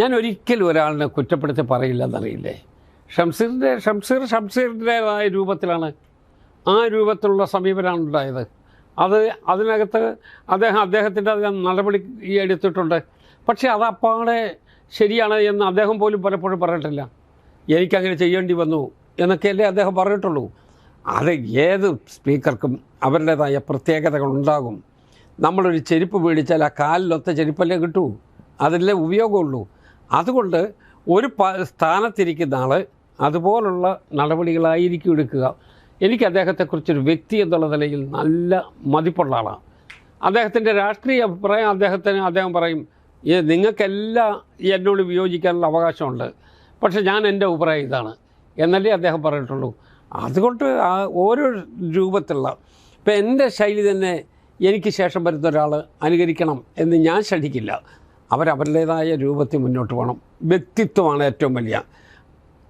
ഞാൻ ഒരിക്കലും ഒരാളിനെ കുറ്റപ്പെടുത്തി പറയില്ലെന്നറിയില്ലേ. ഷംസീറിൻ്റേതായ രൂപത്തിലാണ്, ആ രൂപത്തിലുള്ള സമീപനമാണ് ഉണ്ടായത്. അതിനകത്ത് അദ്ദേഹത്തിൻ്റെ നടപടി എടുത്തിട്ടുണ്ട്. പക്ഷേ അത് അപ്പാടെ ശരിയാണ് എന്ന് അദ്ദേഹം പോലും പലപ്പോഴും പറഞ്ഞിട്ടില്ല. എനിക്കങ്ങനെ ചെയ്യേണ്ടി വന്നു എന്നൊക്കെയല്ലേ അദ്ദേഹം പറഞ്ഞിട്ടുള്ളൂ. അത് ഏത് സ്പീക്കർക്കും അവരുടേതായ പ്രത്യേകതകളുണ്ടാകും. നമ്മളൊരു ചെരുപ്പ് മേടിച്ചാൽ ആ കാലിലൊത്ത ചെരുപ്പല്ലേ കിട്ടൂ, അതിലേ ഉപയോഗമുള്ളൂ. അതുകൊണ്ട് ഒരു സ്ഥാനത്തിരിക്കുന്ന ആൾ അതുപോലുള്ള നടപടികളായിരിക്കും എടുക്കുക. എനിക്ക് അദ്ദേഹത്തെക്കുറിച്ചൊരു വ്യക്തി എന്നുള്ള നിലയിൽ നല്ല മതിപ്പുള്ള ആളാണ്. അദ്ദേഹത്തിൻ്റെ രാഷ്ട്രീയ അഭിപ്രായം അദ്ദേഹം പറയും, നിങ്ങൾക്കെല്ലാം എന്നോട് വിയോജിക്കാനുള്ള അവകാശമുണ്ട്, പക്ഷേ ഞാൻ എൻ്റെ അഭിപ്രായം ഇതാണ് എന്നല്ലേ അദ്ദേഹം പറഞ്ഞിട്ടുള്ളൂ. അതുകൊണ്ട് ആ ഓരോ രൂപത്തിലുള്ള ഇപ്പം എൻ്റെ ശൈലി തന്നെ എനിക്ക് ശേഷം വരുന്ന ഒരാൾ അനുകരിക്കണം എന്ന് ഞാൻ ശഠിക്കില്ല. അവരവരുടേതായ രൂപത്തിൽ മുന്നോട്ട് പോകണം. വ്യക്തിത്വമാണ് ഏറ്റവും വലിയ